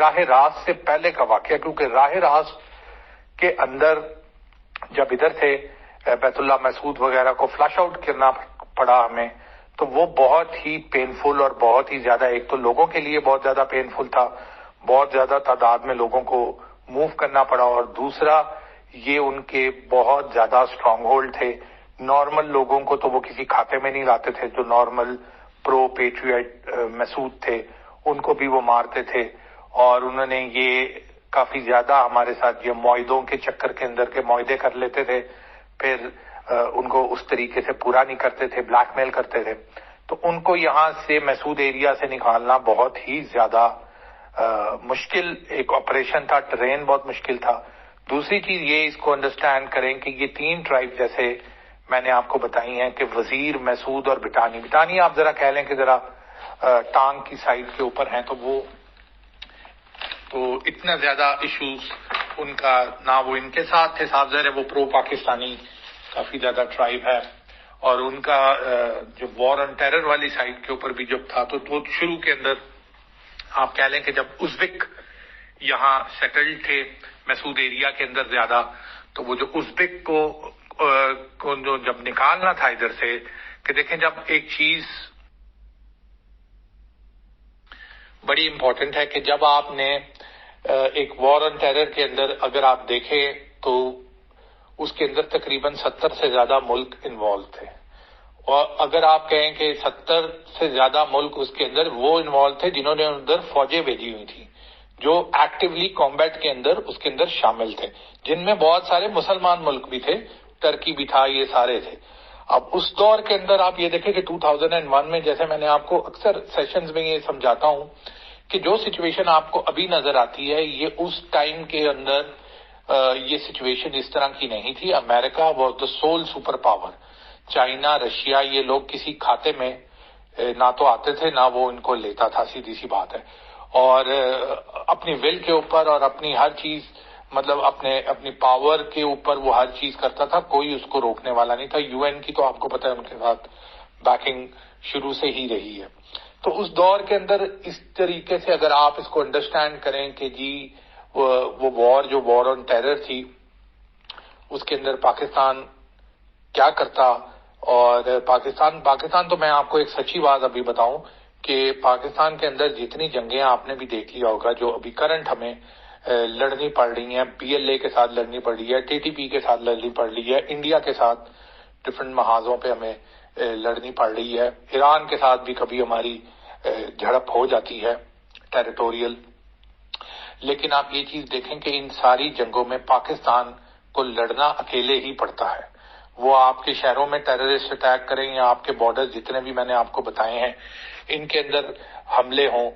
راہ راست سے پہلے کا واقعہ، کیونکہ راہ راست کے اندر جب ادھر سے بیت اللہ محسود وغیرہ کو فلش آؤٹ کرنا پڑا ہمیں، تو وہ بہت ہی پینفل اور بہت ہی زیادہ، ایک تو لوگوں کے لیے بہت زیادہ پینفل تھا، بہت زیادہ تعداد میں لوگوں کو موو کرنا پڑا، اور دوسرا یہ ان کے بہت زیادہ اسٹرانگ ہولڈ تھے. نارمل لوگوں کو تو وہ کسی کھاتے میں نہیں لاتے تھے، جو نارمل پرو پیٹریٹ محسود تھے ان کو بھی وہ مارتے تھے. اور انہوں نے یہ کافی زیادہ ہمارے ساتھ یہ معاہدوں کے چکر کے اندر کے معاہدے کر لیتے تھے، پھر ان کو اس طریقے سے پورا نہیں کرتے تھے، بلیک میل کرتے تھے. تو ان کو یہاں سے محسود ایریا سے نکالنا بہت ہی زیادہ مشکل ایک آپریشن تھا، ٹرین بہت مشکل تھا. دوسری چیز یہ اس کو انڈرسٹینڈ کریں کہ یہ تین ٹرائب جیسے میں نے آپ کو بتائی ہیں کہ وزیر، محسود اور بٹانی آپ ذرا کہہ لیں کہ ذرا ٹانگ کی سائڈ کے اوپر ہیں، تو اتنا زیادہ ایشوز ان کا نہ وہ ان کے ساتھ تھے. صاف ظاہر ہے وہ پرو پاکستانی کافی زیادہ ٹرائب ہے، اور ان کا جو وار آن ٹیرر والی سائڈ کے اوپر بھی جب تھا تو وہ شروع کے اندر آپ کہہ لیں کہ جب ازبک یہاں سیٹلڈ تھے محسود ایریا کے اندر زیادہ، تو وہ جو ازبک کو جو جب نکالنا تھا ادھر سے، کہ دیکھیں جب ایک چیز بڑی امپورٹنٹ ہے کہ جب آپ نے ایک وار آن ٹیرر کے اندر اگر آپ دیکھیں تو اس کے اندر تقریباً 70 سے زیادہ ملک انوالو تھے، اور اگر آپ کہیں کہ 70 سے زیادہ ملک اس کے اندر وہ انوالو تھے جنہوں نے اندر فوجیں بھیجی ہوئی تھی، جو ایکٹیولی کامبیٹ کے اندر اس کے اندر شامل تھے، جن میں بہت سارے مسلمان ملک بھی تھے، ترکی بھی تھا، یہ سارے تھے. اب اس دور کے اندر آپ یہ دیکھیں کہ 2001 میں، جیسے میں نے آپ کو اکثر سیشنز میں یہ سمجھاتا ہوں کہ جو سچویشن آپ کو ابھی نظر آتی ہے یہ اس ٹائم کے اندر یہ سچویشن اس طرح کی نہیں تھی. America was the sole superpower. China, Russia, یہ لوگ کسی کھاتے میں نہ تو آتے تھے نہ وہ ان کو لیتا تھا، سیدھی سی بات ہے. اور اپنی ول کے اوپر اور اپنی ہر چیز، مطلب اپنی پاور کے اوپر وہ ہر چیز کرتا تھا، کوئی اس کو روکنے والا نہیں تھا. یو این کی تو آپ کو پتہ ہے ان کے ساتھ بیکنگ شروع سے ہی رہی ہے. تو اس دور کے اندر اس طریقے سے اگر آپ اس کو انڈرسٹینڈ کریں کہ جی وہ وار آن ٹیرر تھی، اس کے اندر پاکستان کیا کرتا. اور پاکستان تو میں آپ کو ایک سچی بات ابھی بتاؤں کہ پاکستان کے اندر جتنی جنگیں آپ نے بھی دیکھ لیا ہوگا جو ابھی کرنٹ ہمیں لڑنی پڑ رہی ہیں، پی ایل اے کے ساتھ لڑنی پڑ رہی ہے، ٹی ٹی پی کے ساتھ لڑنی پڑ رہی ہے، انڈیا کے ساتھ ڈفرنٹ محاذوں پہ ہمیں لڑنی پڑ رہی ہے، ایران کے ساتھ بھی کبھی ہماری جھڑپ ہو جاتی ہے ٹیریٹوریل. لیکن آپ یہ چیز دیکھیں کہ ان ساری جنگوں میں پاکستان کو لڑنا اکیلے ہی پڑتا ہے. وہ آپ کے شہروں میں ٹیررسٹ اٹیک کریں یا آپ کے بارڈر جتنے بھی میں نے آپ کو بتائے ہیں ان کے اندر حملے ہوں،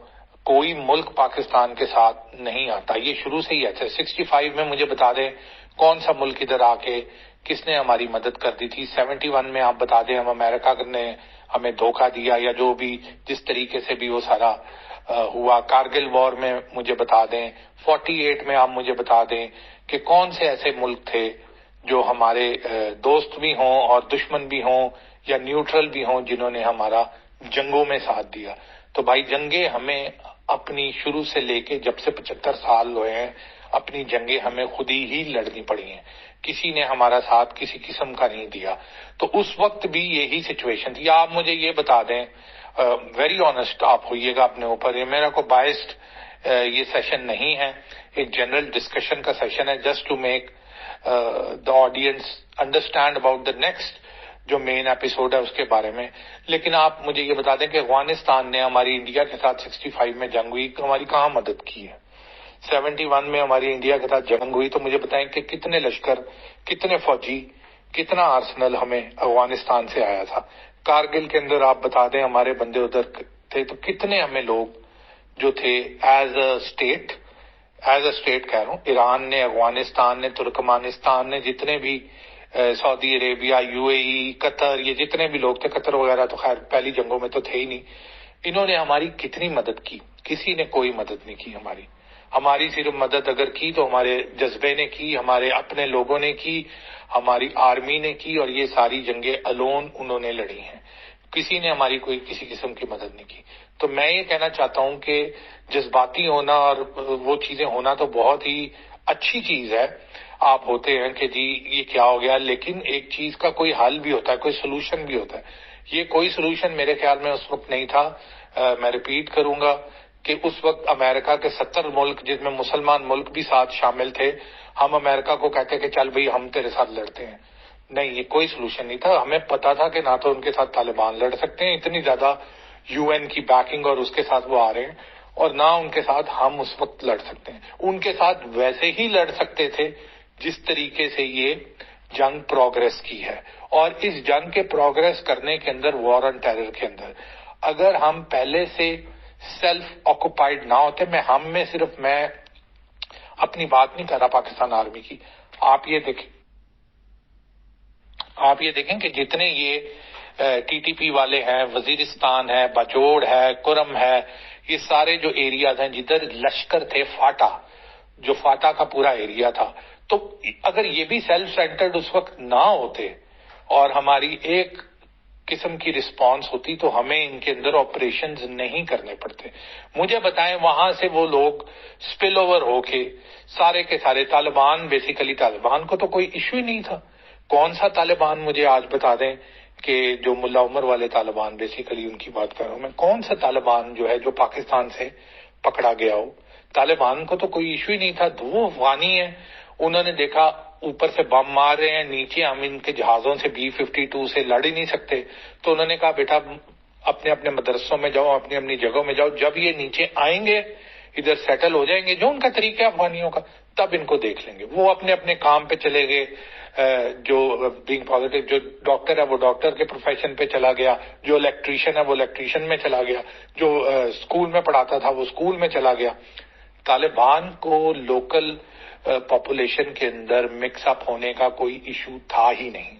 کوئی ملک پاکستان کے ساتھ نہیں آتا. یہ شروع سے ہی ہے. 65 میں مجھے بتا دیں کون سا ملک ادھر آ کے کس نے ہماری مدد کر دی تھی. 71 میں آپ بتا دیں ہم امریکہ نے ہمیں دھوکہ دیا یا جو بھی جس طریقے سے بھی وہ سارا ہوا. کارگل وار میں مجھے بتا دیں. 48 میں آپ مجھے بتا دیں کہ کون سے ایسے ملک تھے جو ہمارے دوست بھی ہوں اور دشمن بھی ہوں یا نیوٹرل بھی ہوں جنہوں نے ہمارا جنگوں میں ساتھ دیا. تو بھائی جنگیں ہمیں اپنی شروع سے لے کے جب سے 75 سال ہوئے ہیں اپنی جنگیں ہمیں خود ہی لڑنی پڑی ہیں، کسی نے ہمارا ساتھ کسی قسم کا نہیں دیا. تو اس وقت بھی یہی سچویشن تھی. آپ مجھے یہ بتا دیں، ویری آنےسٹ آپ ہوئیے گا اپنے اوپر، یہ میرا کو بائسڈ یہ سیشن نہیں ہے، ایک جنرل ڈسکشن کا سیشن ہے، just to make the audience understand about the next جو مین ایپیسوڈ ہے اس کے بارے میں. لیکن آپ مجھے یہ بتا دیں کہ افغانستان نے ہماری انڈیا کے ساتھ 65 میں جنگ ہوئی، ہماری کہاں مدد کی ہے؟ 71 میں ہماری انڈیا کے ساتھ جنگ ہوئی، تو مجھے بتائیں کہ کتنے لشکر، کتنے فوجی، کتنا آرسنل ہمیں افغانستان سے آیا تھا. کارگل کے اندر آپ بتا دیں ہمارے بندے ادھر تھے، تو کتنے ہمیں لوگ جو تھے ایز اے اسٹیٹ کہہ رہا ہوں، ایران نے، افغانستان نے، ترکمانستان نے، جتنے بھی سعودی عربیہ، یو اے ای، قطر، یہ جتنے بھی لوگ تھے، قطر وغیرہ تو خیر پہلی جنگوں میں تو تھے ہی نہیں، انہوں نے ہماری کتنی مدد کی؟ کسی نے کوئی مدد نہیں کی ہماری صرف مدد اگر کی تو ہمارے جذبے نے کی، ہمارے اپنے لوگوں نے کی، ہماری آرمی نے کی، اور یہ ساری جنگیں الون انہوں نے لڑی ہیں. کسی نے ہماری کوئی کسی قسم کی مدد نہیں کی. تو میں یہ کہنا چاہتا ہوں کہ جذباتی ہونا اور وہ چیزیں ہونا تو بہت ہی اچھی چیز ہے. آپ ہوتے ہیں کہ جی یہ کیا ہو گیا، لیکن ایک چیز کا کوئی حل بھی ہوتا ہے، کوئی سولوشن بھی ہوتا ہے. یہ کوئی سولوشن میرے خیال میں اس وقت نہیں تھا. میں ریپیٹ کروں گا کہ اس وقت امریکہ کے 70 ملک، جس میں مسلمان ملک بھی ساتھ شامل تھے، ہم امریکہ کو کہتے کہ چل بھئی ہم تیرے ساتھ لڑتے ہیں. نہیں، یہ کوئی سولوشن نہیں تھا. ہمیں پتا تھا کہ نہ تو ان کے ساتھ طالبان لڑ سکتے ہیں، اتنی زیادہ یو این کی بیکنگ اور اس کے ساتھ وہ آ رہے ہیں، اور نہ ان کے ساتھ ہم اس وقت لڑ سکتے ہیں. ان کے ساتھ ویسے ہی لڑ سکتے تھے جس طریقے سے یہ جنگ پروگریس کی ہے. اور اس جنگ کے پروگریس کرنے کے اندر، وار آن ٹیرر کے اندر، اگر ہم پہلے سے سیلف آکوپائڈ نہ ہوتے، میں اپنی بات نہیں کر رہا پاکستان آرمی کی. آپ یہ دیکھیں کہ جتنے یہ ٹی ٹی پی والے ہیں، وزیرستان ہے، باجوڑ ہے، کرم ہے، یہ سارے جو ایریاز ہیں جدھر لشکر تھے، فاٹا کا پورا ایریا تھا. تو اگر یہ بھی سیلف سینٹرڈ اس وقت نہ ہوتے اور ہماری ایک قسم کی رسپانس ہوتی تو ہمیں ان کے اندر آپریشنز نہیں کرنے پڑتے. مجھے بتائیں، وہاں سے وہ لوگ سپل اوور ہو کے سارے کے سارے طالبان کو تو کوئی ایشو ہی نہیں تھا. کون سا طالبان مجھے آج بتا دیں کہ جو ملا عمر والے طالبان، بیسیکلی ان کی بات کر رہا ہوں میں، کون سا طالبان جو ہے جو پاکستان سے پکڑا گیا ہو؟ طالبان کو تو کوئی ایشو ہی نہیں تھا. وہ افغانی ہیں، انہوں نے دیکھا اوپر سے بم مار رہے ہیں، نیچے ہم ان کے جہازوں سے B-52 سے لڑ ہی نہیں سکتے، تو انہوں نے کہا بیٹا اپنے اپنے مدرسوں میں جاؤ، اپنی اپنی جگہوں میں جاؤ، جب یہ نیچے آئیں گے، ادھر سیٹل ہو جائیں گے، جو ان کا طریقہ ہے افغانیوں کا، تب ان کو دیکھ لیں گے. وہ اپنے اپنے کام پہ چلے گئے. جو بینگ پازیٹیو، جو ڈاکٹر ہے وہ ڈاکٹر کے پروفیشن پہ چلا گیا، جو الیکٹریشین ہے وہ الیکٹریشین میں چلا گیا، جو اسکول میں پڑھاتا تھا وہ اسکول میں چلا گیا. طالبان کو لوکل پاپولیشن کے اندر مکس اپ ہونے کا کوئی ایشو تھا ہی نہیں.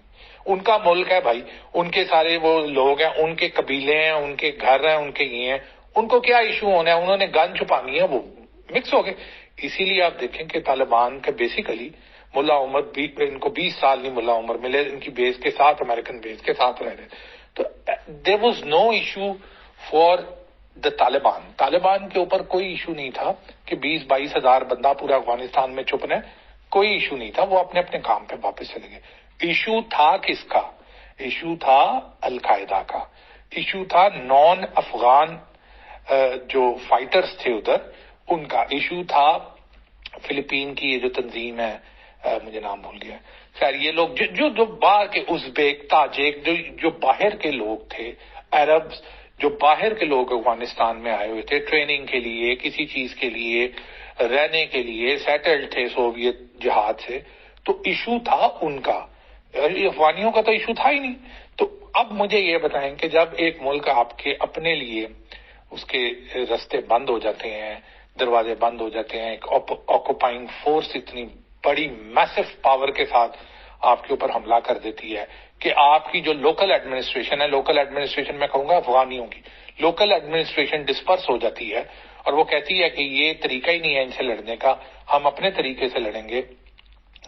ان کا ملک ہے بھائی، ان کے سارے وہ لوگ ہیں، ان کے قبیلے ہیں، ان کے گھر ہیں، ان کے یہ ہیں، ان کو کیا ایشو ہونا ہے؟ انہوں نے گن چھپانی ہے، وہ مکس ہو گئے. اسی لیے آپ دیکھیں کہ طالبان کے بیسیکلی ملا عمر بھی، ان کو 20 سال نہیں ملا عمر ملے، ان کی بیس کے ساتھ، امریکن بیس کے ساتھ رہ رہے. تو there was no issue for the Taliban کے اوپر کوئی ایشو نہیں تھا کہ 20-22 ہزار بندہ پورا افغانستان میں چھپنا ہے، کوئی ایشو نہیں تھا. وہ اپنے اپنے کام پہ واپس چلے گئے. ایشو تھا کس کا؟ ایشو تھا القاعدہ کا. ایشو تھا نان افغان جو فائٹرز تھے ادھر، ان کا. ایشو تھا فلپین کی یہ جو تنظیم ہے، مجھے نام بھول گیا. خیر یہ لوگ جو باہر کے ازبیک، تاجک، جو باہر کے لوگ تھے، عربز، جو باہر کے لوگ افغانستان میں آئے ہوئے تھے ٹریننگ کے لیے، کسی چیز کے لیے، رہنے کے لیے، سیٹلڈ تھے سوویت جہاد سے، تو ایشو تھا ان کا. افغانیوں کا تو ایشو تھا ہی نہیں. تو اب مجھے یہ بتائیں کہ جب ایک ملک آپ کے اپنے لیے اس کے رستے بند ہو جاتے ہیں، دروازے بند ہو جاتے ہیں، ایک آکوپائنگ فورس اتنی بڑی میسو پاور کے ساتھ آپ کے اوپر حملہ کر دیتی ہے کہ آپ کی جو لوکل ایڈمنسٹریشن ہے، لوکل ایڈمنسٹریشن میں کہوں گا افغانیوں کی لوکل ایڈمنسٹریشن ڈسپرس ہو جاتی ہے اور وہ کہتی ہے کہ یہ طریقہ ہی نہیں ہے ان سے لڑنے کا، ہم اپنے طریقے سے لڑیں گے.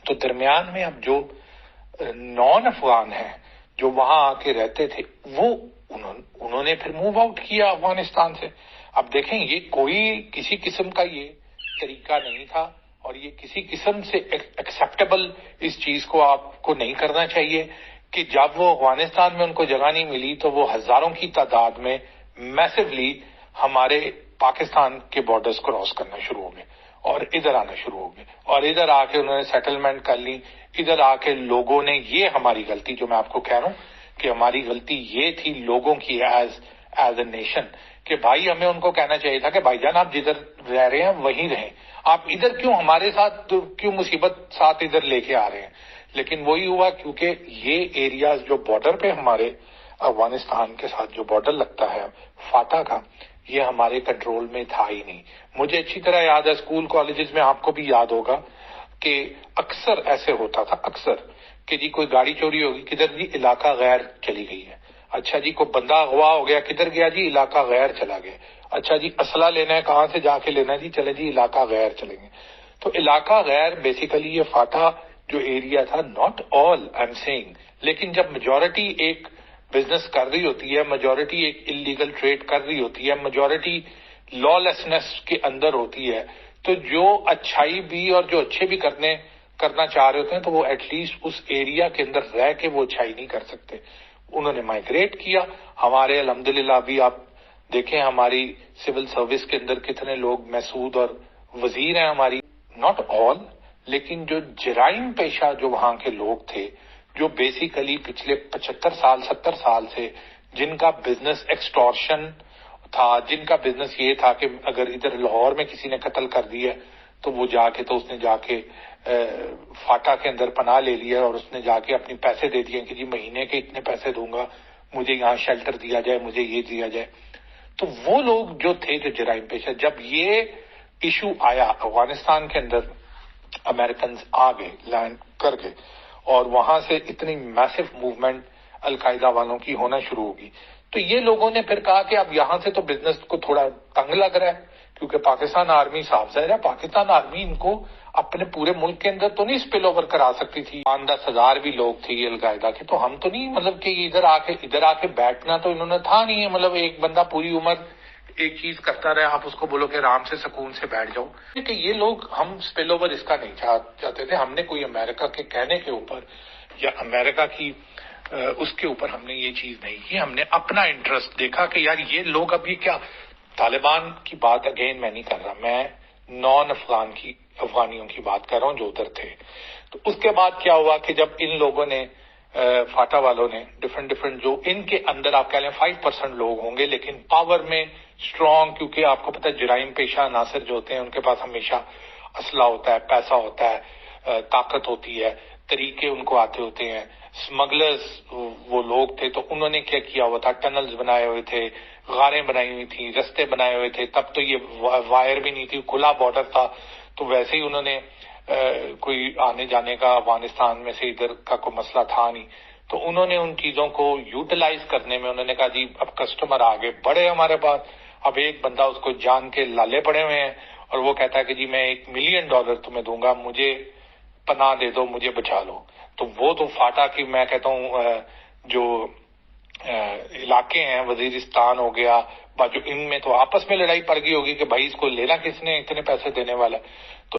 تو درمیان میں اب جو نان افغان ہیں جو وہاں آ کے رہتے تھے، وہ انہوں نے پھر موو آؤٹ کیا افغانستان سے. اب دیکھیں یہ کوئی کسی قسم کا یہ طریقہ نہیں تھا اور یہ کسی قسم سے ایکسیپٹیبل اس چیز کو آپ کو نہیں کرنا چاہیے کہ جب وہ افغانستان میں ان کو جگہ نہیں ملی تو وہ ہزاروں کی تعداد میں میسولی ہمارے پاکستان کے بارڈرز کراس کرنا شروع ہو گئے اور ادھر آنا شروع ہو گئے اور ادھر آ کے انہوں نے سیٹلمنٹ کر لی. ادھر آ کے لوگوں نے، یہ ہماری غلطی، جو میں آپ کو کہہ رہا ہوں کہ ہماری غلطی یہ تھی لوگوں کی ایز اے نیشن کہ بھائی ہمیں ان کو کہنا چاہیے تھا کہ بھائی جان آپ جدھر رہ رہے ہیں وہیں رہیں، آپ ادھر کیوں ہمارے ساتھ کیوں مصیبت ساتھ ادھر لے کے آ رہے ہیں. لیکن وہی ہوا کیونکہ یہ ایریاز جو بارڈر پہ ہمارے افغانستان کے ساتھ جو بارڈر لگتا ہے فاٹا کا، یہ ہمارے کنٹرول میں تھا ہی نہیں. مجھے اچھی طرح یاد ہے اسکول کالجز میں، آپ کو بھی یاد ہوگا کہ اکثر ایسے ہوتا تھا، اکثر کہ جی کوئی گاڑی چوری ہوگی، کدھر جی علاقہ غیر چلی گئی ہے. اچھا جی کوئی بندہ اغوا ہو گیا، کدھر گیا جی علاقہ غیر چلا گیا. اچھا جی اسلحہ لینا ہے، کہاں سے جا کے لینا ہے جی، چلے جی علاقہ غیر چلیں گے. تو علاقہ غیر بیسیکلی یہ فاٹا جو ایریا تھا، not all I am seeing, لیکن جب میجورٹی ایک بزنس کر رہی ہوتی ہے، میجورٹی ایک انلیگل ٹریڈ کر رہی ہوتی ہے، میجورٹی لا لیسنس کے اندر ہوتی ہے، تو جو اچھائی بھی اور جو اچھے بھی کرنا چاہ رہے ہوتے ہیں تو وہ ایٹ لیسٹ اس ایریا کے اندر رہ کے وہ اچھائی نہیں کر سکتے. انہوں نے مائگریٹ کیا. ہمارے الحمدللہ ابھی آپ دیکھیں ہماری سول سروس کے اندر کتنے لوگ محسود اور وزیر ہیں ہماری. ناٹ آل، لیکن جو جرائم پیشہ جو وہاں کے لوگ تھے، جو بیسیکلی پچھلے 75 سال 70 سال سے جن کا بزنس ایکسٹورشن تھا، جن کا بزنس یہ تھا کہ اگر ادھر لاہور میں کسی نے قتل کر دیا تو وہ اس نے جا کے فاٹا کے اندر پناہ لے لیا اور اس نے جا کے اپنے پیسے دے دیے کہ جی مہینے کے اتنے پیسے دوں گا، مجھے یہاں شیلٹر دیا جائے، مجھے یہ دیا جائے. تو وہ لوگ جو تھے جو جرائم پیشہ، جب یہ ایشو آیا افغانستان کے اندر، امریکنز آ گئے، لینڈ کر گئے اور وہاں سے اتنی میسو موومنٹ القاعدہ والوں کی ہونا شروع ہوگی. تو یہ لوگوں نے پھر کہا کہ اب یہاں سے تو بزنس کو تھوڑا تنگ لگ رہا ہے، کیونکہ پاکستان آرمی صاف ظاہر ہے پاکستان آرمی ان کو اپنے پورے ملک کے اندر تو نہیں اسپل اوور کرا سکتی تھی. 5-10 ہزار بھی لوگ تھے یہ القاعدہ کے، تو ہم تو نہیں مطلب کہ ادھر آ کے بیٹھنا تو انہوں نے تھا نہیں ہے. مطلب ایک بندہ پوری عمر ایک چیز کرتا رہے، آپ اس کو بولو کہ آرام سے سکون سے بیٹھ جاؤ. کہ یہ لوگ ہم اسپل اوور اس کا نہیں چاہتے تھے. ہم نے کوئی امریکہ کے کہنے کے اوپر یا امریکہ کی اس کے اوپر ہم نے یہ چیز نہیں کی. ہم نے اپنا انٹرسٹ دیکھا کہ یار یہ لوگ اب یہ کیا، طالبان کی بات اگین میں نہیں کر رہا، میں نان افغانیوں کی بات کر رہا ہوں جو ادھر تھے. تو اس کے بعد کیا ہوا کہ جب ان لوگوں نے فاٹا والوں نے ڈفرنٹ جو ان کے اندر آپ کہہ لیں 5% لوگ ہوں گے لیکن پاور میں اسٹرانگ، کیونکہ آپ کو پتہ ہے جرائم پیشہ عناصر جو ہوتے ہیں ان کے پاس ہمیشہ اسلحہ ہوتا ہے، پیسہ ہوتا ہے، طاقت ہوتی ہے، طریقے ان کو آتے ہوتے ہیں. اسمگلرز وہ لوگ تھے تو انہوں نے کیا کیا ہوا تھا، ٹنلز بنائے ہوئے تھے، غاریں بنائی ہوئی تھیں، رستے بنائے ہوئے تھے. تب تو یہ وائر بھی نہیں تھی، کھلا بارڈر تھا، تو ویسے ہی انہوں نے کوئی آنے جانے کا افغانستان میں سے ادھر کا کوئی مسئلہ تھا نہیں. تو انہوں نے ان چیزوں کو یوٹیلائز کرنے میں انہوں نے کہا جی اب کسٹمر آگے بڑھے ہمارے پاس، اب ایک بندہ اس کو جان کے لالے پڑے ہوئے ہیں اور وہ کہتا ہے کہ جی میں $1 ملین تمہیں دوں گا، مجھے پناہ دے دو، مجھے بچا لو. تو وہ تو فاٹا کی میں کہتا ہوں جو علاقے ہیں، وزیرستان ہو گیا، ان میں تو آپس میں لڑائی پڑ گئی ہوگی کہ بھائی اس کو لینا کس نے، اتنے پیسے دینے والا.